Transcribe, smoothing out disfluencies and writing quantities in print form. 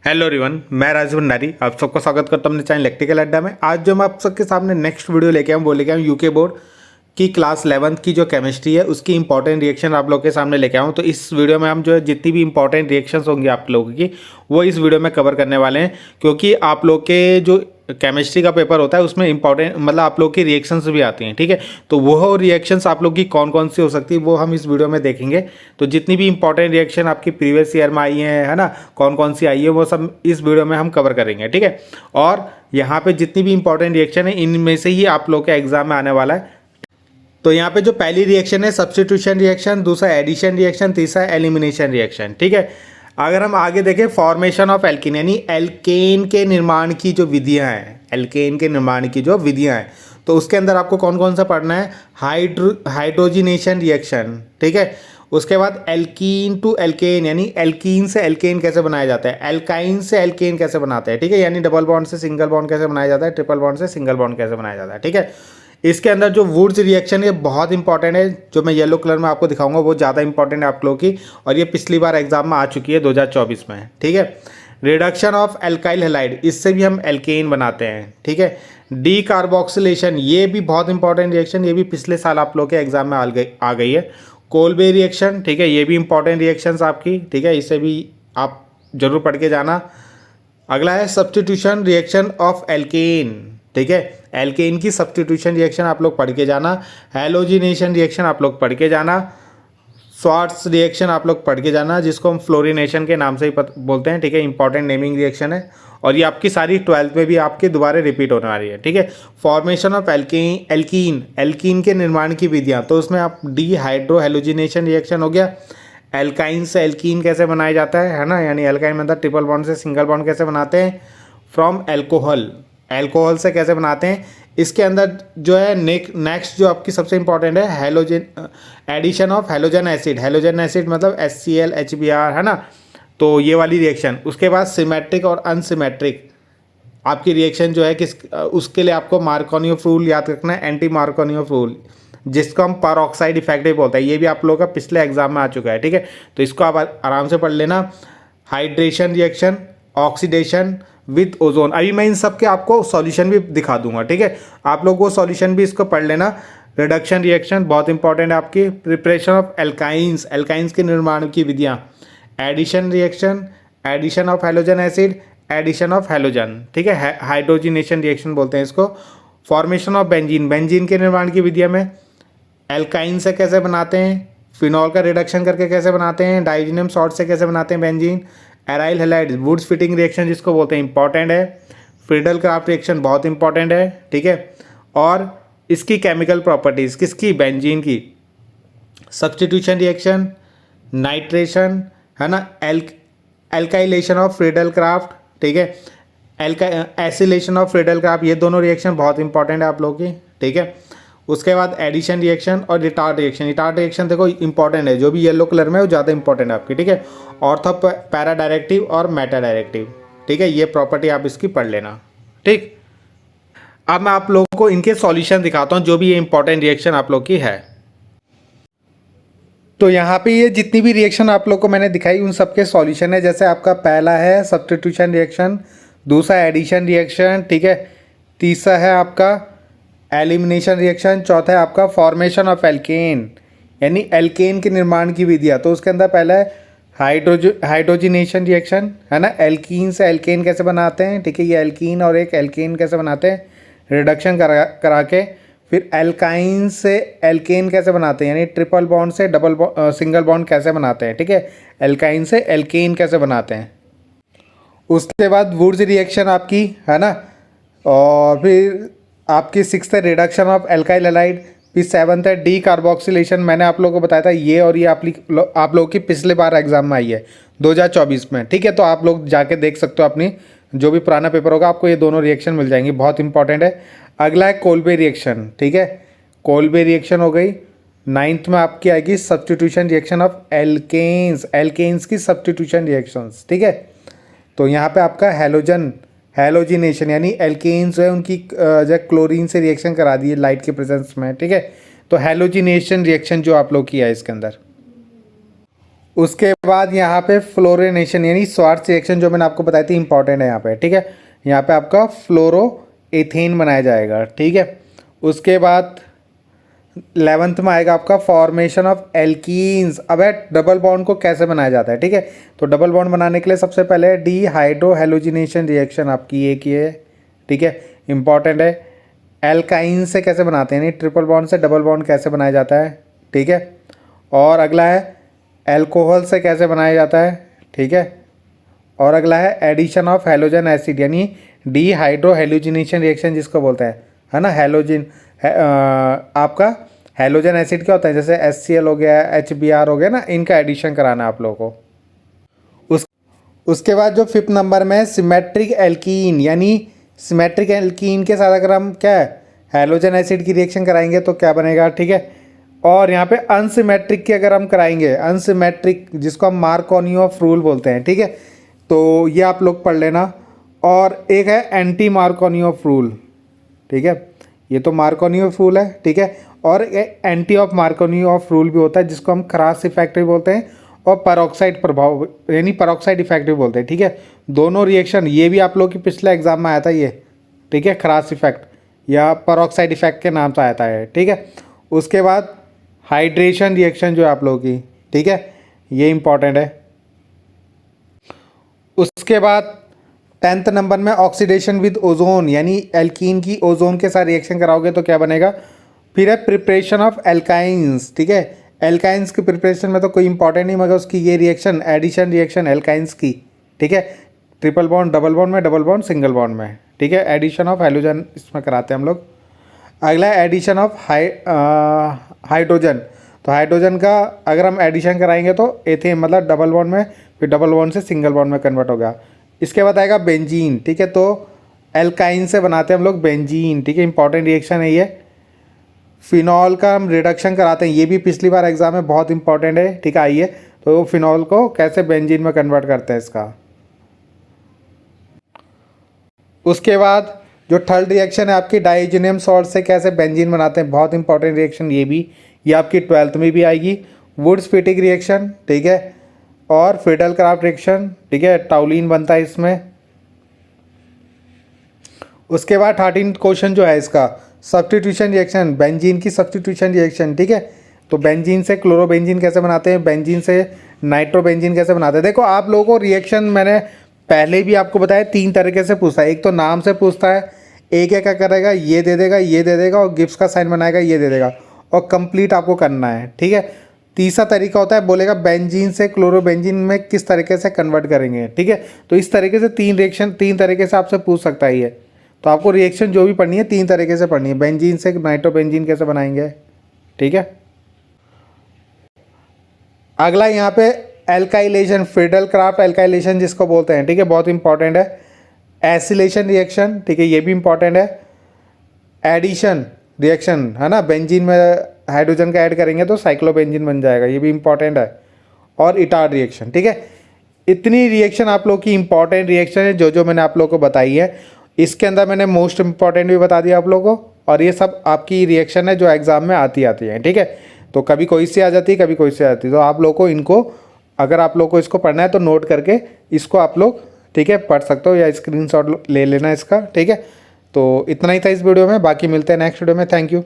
Hello everyone, मैं राजीव भंडारी आप सबका स्वागत करता हूं अपने चैनल इलेक्ट्रिकल अड्डा में। आज जो मैं आप सबके सामने नेक्स्ट वीडियो लेके आऊँ वो लेके आऊँ यूके बोर्ड की क्लास 11th की जो केमिस्ट्री है उसकी इंपॉर्टेंट रिएक्शन आप लोगों के सामने लेके आऊँ। तो इस वीडियो में हम जो है जितनी भी इंपॉर्टेंट रिएक्शंस होंगी आप लोगों की वो इस वीडियो में कवर करने वाले हैं, क्योंकि आप लोग के जो केमिस्ट्री का पेपर होता है उसमें इंपॉर्टेंट मतलब आप लोग की रिएक्शंस भी आती हैं। ठीक है, तो वो रिएक्शंस आप लोग की कौन कौन सी हो सकती है वो हम इस वीडियो में देखेंगे। तो जितनी भी इंपॉर्टेंट रिएक्शन आपकी प्रीवियस ईयर में आई है ना, कौन कौन सी आई है वो सब इस वीडियो में हम कवर करेंगे। ठीक है, और यहाँ पे जितनी भी इंपॉर्टेंट रिएक्शन है इनमें से ही आप लोग के एग्जाम में आने वाला है। तो यहाँ पे जो पहली रिएक्शन है सब्स्टिट्यूशन रिएक्शन, दूसरा एडिशन रिएक्शन, तीसरा एलिमिनेशन रिएक्शन। ठीक है, अगर हम आगे देखें फॉर्मेशन ऑफ एल्कीन यानी एल्केन के निर्माण की जो विधियां हैं, एल्केन के निर्माण की जो विधियां हैं, तो उसके अंदर आपको कौन कौन सा पढ़ना है? Hydrogenation reaction. ठीक है, उसके बाद एल्कीन टू एल्केन यानी एल्कीन से एल्केन कैसे बनाया जाता है, एल्काइन से एल्केन कैसे बनाते हैं। ठीक है, यानी डबल बॉन्ड से सिंगल बॉन्ड कैसे बनाया जाता है, ट्रिपल बॉन्ड से सिंगल बॉन्ड कैसे बनाया जाता है। ठीक है, इसके अंदर जो वुड्स रिएक्शन है बहुत इंपॉर्टेंट है, जो मैं येलो कलर में आपको दिखाऊंगा वो ज़्यादा इंपॉर्टेंट है आप लोगों की, और ये पिछली बार एग्जाम में आ चुकी है 2024 में। ठीक है, रिडक्शन ऑफ एल्काइल हैलाइड, इससे भी हम एल्केन बनाते हैं। ठीक है, डी कार्बोक्सिलेशन, ये भी बहुत इंपॉर्टेंट रिएक्शन, ये भी पिछले साल आप लोग के एग्जाम में आ गई है। कोलबे रिएक्शन, ठीक है, ये भी इंपॉर्टेंट रिएक्शंस आपकी। ठीक है, इसे भी आप जरूर पढ़ के जाना। अगला है सब्स्टिट्यूशन रिएक्शन ऑफ एल्केन। ठीक है, एल्केन की सब्स्टिट्यूशन रिएक्शन आप लोग पढ़ के जाना। हैलोजिनेशन रिएक्शन आप लोग पढ़ के जाना। स्वार्ट्स रिएक्शन आप लोग पढ़ के जाना, जिसको हम फ्लोरिनेशन के नाम से ही बोलते हैं। ठीक है, इंपॉर्टेंट नेमिंग रिएक्शन है, और ये आपकी सारी 12th में भी आपके दोबारा रिपीट होने वाली है। ठीक है, फॉर्मेशन ऑफ एल्कीन, एल्कीन के निर्माण की विधियाँ, तो उसमें आप डी हाइड्रो हैलोजिनेशन रिएक्शन हो गया। एल्काइन से एल्कीन कैसे बनाया जाता है ना, यानी एल्काइन मतलब ट्रिपल बॉन्ड से सिंगल बॉन्ड कैसे बनाते हैं। फ्रॉम एल्कोहल, एल्कोहल से कैसे बनाते हैं। इसके अंदर जो है नेक्स्ट जो आपकी सबसे इंपॉर्टेंट है halogen, addition of halogen acid. Halogen acid मतलब HCl HBr है ना, तो ये वाली रिएक्शन। उसके बाद सिमेट्रिक और अनसिमेट्रिक आपकी रिएक्शन जो है किस, उसके लिए आपको मार्कोनियोफ रूल याद रखना है, एंटी मार्कोनियोफ रूल, जिसको हम परऑक्साइड इफेक्ट भी बोलते हैं। ये भी आप लोगों का पिछले एग्जाम में आ चुका है। ठीक है, तो इसको आप आराम से पढ़ लेना। Hydration reaction, oxidation with ozone, अभी मैं इन सब के आपको सॉल्यूशन भी दिखा दूंगा। ठीक है, आप लोग वो सॉल्यूशन भी इसको पढ़ लेना। रिडक्शन रिएक्शन बहुत इंपॉर्टेंट है आपकी। प्रिपरेशन ऑफ एल्काइंस, एल्काइंस के निर्माण की विधियाँ। Addition reaction, addition of halogen acid, addition of halogen. ठीक है, हाइड्रोजिनेशन रिएक्शन बोलते हैं इसको। फॉर्मेशन ऑफ बेंजीन, बेंजीन के निर्माण की विधियाँ में एल्काइन से कैसे बनाते हैं, फिनॉल का रिडक्शन करके कैसे बनाते हैं, डाइजीनियम सॉल्ट से कैसे बनाते हैं benzene. Aryl halide, Wurtz Fittig reaction जिसको बोलते हैं, इंपॉर्टेंट है। फ्रीडल क्राफ्ट रिएक्शन बहुत इंपॉर्टेंट है। ठीक है, और इसकी केमिकल प्रॉपर्टीज किसकी, बेंजीन की। सब्स्टिट्यूशन रिएक्शन, नाइट्रेशन है ना, एल्काइलेशन ऑफ फ्रीडल क्राफ्ट। ठीक है, एसिलेशन ऑफ फ्रीडल क्राफ्ट, ये दोनों रिएक्शन बहुत इंपॉर्टेंट है आप लोगों की। ठीक है, उसके बाद एडिशन रिएक्शन और रिटार्ड रिएक्शन। रिटार्ड रिएक्शन देखो इंपॉर्टेंट है, जो भी येलो कलर में है वो ज़्यादा इंपॉर्टेंट है आपकी। ठीक है, ऑर्थो पैरा डायरेक्टिव और मेटा डायरेक्टिव। ठीक है, ये प्रॉपर्टी आप इसकी पढ़ लेना। ठीक, अब मैं आप लोगों को इनके सॉल्यूशन दिखाता हूँ, जो भी ये इंपॉर्टेंट रिएक्शन आप लोग की है। तो यहाँ पे ये जितनी भी रिएक्शन आप लोग को मैंने दिखाई उन सबके सॉल्यूशन है। जैसे आपका पहला है सब्स्टिट्यूशन रिएक्शन, दूसरा एडिशन रिएक्शन, ठीक है, तीसरा है आपका एलिमिनेशन रिएक्शन, चौथा है आपका फॉर्मेशन ऑफ एल्केन यानी एल्केन के निर्माण की विधियाँ। तो उसके अंदर पहला है हाइड्रोजिनेशन रिएक्शन है ना, एल्कीन से एल्केन कैसे बनाते हैं। ठीक है, ये एल्कीन और एक एल्केन कैसे बनाते हैं, रिडक्शन करा के। फिर एल्काइन से एल्केन कैसे बनाते हैं, यानी ट्रिपल बॉन्ड से सिंगल बॉन्ड कैसे बनाते हैं। ठीक है, एल्काइन से एल्केन कैसे बनाते हैं। उसके बाद वुड्स रिएक्शन आपकी है ना, और फिर आपकी 6th है रिडक्शन ऑफ एल्काइल हैलाइड। फिर 7th है डी कार्बोक्सिलेशन, मैंने आप लोगों को बताया था ये, और ये आप लोगों की पिछले बार एग्जाम में आई है 2024 में। ठीक है, तो आप लोग जाके देख सकते हो अपनी जो भी पुराना पेपर होगा, आपको ये दोनों रिएक्शन मिल जाएंगी, बहुत इंपॉर्टेंट है। अगला है कोलबे रिएक्शन। ठीक है, कोलबे रिएक्शन हो गई। 9th में आपकी आएगी substitution reaction of alkenes, alkenes की सब्स्टिट्यूशन रिएक्शंस। ठीक है, तो यहाँ पे आपका हैलोजिनेशन यानी एल्केन्स है उनकी जो क्लोरीन से रिएक्शन करा दी है लाइट के प्रेजेंस में। ठीक है, तो हैलोजिनेशन रिएक्शन जो आप लोग की है इसके अंदर। उसके बाद यहाँ पे फ्लोरिनेशन यानी स्वार्ट्ज रिएक्शन जो मैंने आपको बताई थी इंपॉर्टेंट है यहाँ पे, ठीक है। यहाँ पे आपका फ्लोरो एथेन बनाया जाएगा, ठीक है। उसके बाद 11th में आएगा आपका फॉर्मेशन ऑफ एल्कीन्स। अब डबल बॉन्ड को कैसे बनाया जाता है, ठीक है। तो डबल बॉन्ड बनाने के लिए सबसे पहले डी हाइड्रो हेलोजिनेशन रिएक्शन आपकी एक ये, ठीक है, इंपॉर्टेंट है। एल्काइन से कैसे बनाते हैं, यानी ट्रिपल बॉन्ड से डबल बॉन्ड कैसे बनाया जाता है, ठीक है। और अगला है एल्कोहल से कैसे बनाया जाता है, ठीक है। और अगला है एडिशन ऑफ हेलोजन एसिड यानी डी हाइड्रो हेलोजिनेशन रिएक्शन जिसको बोलते हैं, है ना। हेलोजिन आपका हेलोजन एसिड क्या होता है, जैसे HCl हो गया, HBr हो गया ना, इनका एडिशन कराना है आप लोगों को। उसके बाद जो 5th नंबर में सिमेट्रिक एल्कीन यानी सिमेट्रिक एल्कीन के साथ अगर हम क्या है हेलोजन एसिड की रिएक्शन कराएंगे तो क्या बनेगा, ठीक है। और यहाँ पे अनसिमेट्रिक की अगर हम कराएंगे, अनसिमेट्रिक जिसको हम मार्कोनियोफ रूल बोलते हैं, ठीक है, तो ये आप लोग पढ़ लेना। और एक है एंटी मार्कोनियोफ रूल, ठीक है, ये तो मार्कोनियोफ रूल है, ठीक है। और एंटी ऑफ मार्कोनियोफ रूल भी होता है जिसको हम क्रास इफेक्ट भी बोलते हैं, और परऑक्साइड प्रभाव यानी परऑक्साइड इफेक्ट भी बोलते हैं, ठीक है। दोनों रिएक्शन ये भी आप लोग की पिछले एग्जाम में आया था ये, ठीक है, क्रास इफेक्ट या परऑक्साइड इफेक्ट के नाम से आया था ये, ठीक है। उसके बाद हाइड्रेशन रिएक्शन जो है आप लोगों की, ठीक है, ये इंपॉर्टेंट है। उसके बाद 10th नंबर में ऑक्सीडेशन विद ओजोन यानी एल्कीन की ओजोन के साथ रिएक्शन कराओगे तो क्या बनेगा। फिर है प्रिपरेशन ऑफ एल्काइंस, ठीक है। एल्काइंस की प्रिपरेशन में तो कोई इंपॉर्टेंट नहीं, मगर उसकी ये रिएक्शन एडिशन रिएक्शन एल्काइंस की, ठीक है, ट्रिपल बॉन्ड डबल बॉन्ड में, डबल बॉन्ड सिंगल बॉन्ड में, ठीक है। एडिशन ऑफ हेलोजन इसमें कराते हैं हम लोग। अगला है एडिशन ऑफ हाइड्रोजन। तो हाइड्रोजन का अगर हम एडिशन कराएंगे तो एथेन मतलब डबल बॉन्ड में, फिर डबल बॉन्ड से सिंगल बॉन्ड में कन्वर्ट होगा। इसके बाद आएगा बेंजीन, ठीक है। तो एल्काइन से बनाते हैं हम लोग बेंजीन, ठीक है, इंपॉर्टेंट रिएक्शन है ये। फिनॉल का हम रिडक्शन कराते हैं, ये भी पिछली बार एग्जाम में बहुत इंपॉर्टेंट है, ठीक है। आइए तो फिनॉल को कैसे बेंजीन में कन्वर्ट करते हैं इसका। उसके बाद जो थर्ड रिएक्शन है आपकी डाइजेनियम सॉल्ट से कैसे बेंजीन बनाते हैं, बहुत इंपॉर्टेंट रिएक्शन ये भी, ये आपकी 12th में भी आएगी। वुड्स फिटिक रिएक्शन, ठीक है, और फिडल क्राफ्ट रिएक्शन, ठीक है, टाउलिन बनता है इसमें। उसके बाद 13th क्वेश्चन जो है इसका सब्स्टिट्यूशन रिएक्शन, बेंजीन की सब्स्टिट्यूशन रिएक्शन, ठीक है। तो बेंजीन से क्लोरोबेंजीन कैसे बनाते हैं, बेंजीन से नाइट्रोबेंजीन कैसे बनाते हैं। देखो आप लोगों को रिएक्शन मैंने पहले भी आपको बताया 3 तरीके से पूछता है। एक तो नाम से पूछता है, एक क्या करेगा, ये दे देगा, ये दे देगा, और गिब्स का साइन बनाएगा, ये दे देगा, और कंप्लीट आपको करना है, ठीक है। तीसरा तरीका होता है, बोलेगा बेंजीन से क्लोरोबेंजीन में किस तरीके से कन्वर्ट करेंगे, ठीक है। तो इस तरीके से 3 रिएक्शन 3 तरीके से आपसे पूछ सकता है ये। तो आपको रिएक्शन जो भी पढ़नी है 3 तरीके से पढ़नी है। बेंजीन से नाइट्रोबेंजीन कैसे बनाएंगे, ठीक है। अगला यहाँ पे एल्काइलेशन, फिडल क्राफ्ट एल्काइलेशन जिसको बोलते हैं, ठीक है, बहुत इंपॉर्टेंट है। एसिलेशन रिएक्शन, ठीक है, ये भी इंपॉर्टेंट है। एडिशन रिएक्शन है ना, बेंजीन में हाइड्रोजन का ऐड करेंगे तो साइक्लोबेंजीन बन जाएगा, ये भी इंपॉर्टेंट है। और इटार रिएक्शन, ठीक है। इतनी रिएक्शन आप लोग की इंपॉर्टेंट रिएक्शन है जो जो मैंने आप लोग को बताई है। इसके अंदर मैंने मोस्ट इंपॉर्टेंट भी बता दिया आप लोगों को, और ये सब आपकी रिएक्शन है जो एग्जाम में आती है, ठीक है। तो कभी कोई से आ जाती है, कभी कोई से आ जाती है, तो आप लोग को इनको अगर आप लोग को इसको पढ़ना है तो नोट करके इसको आप लोग, ठीक है, पढ़ सकते हो, या स्क्रीनशॉट ले लेना इसका, ठीक है। तो इतना ही था इस वीडियो में, बाकी मिलते हैं नेक्स्ट वीडियो में। Thank you.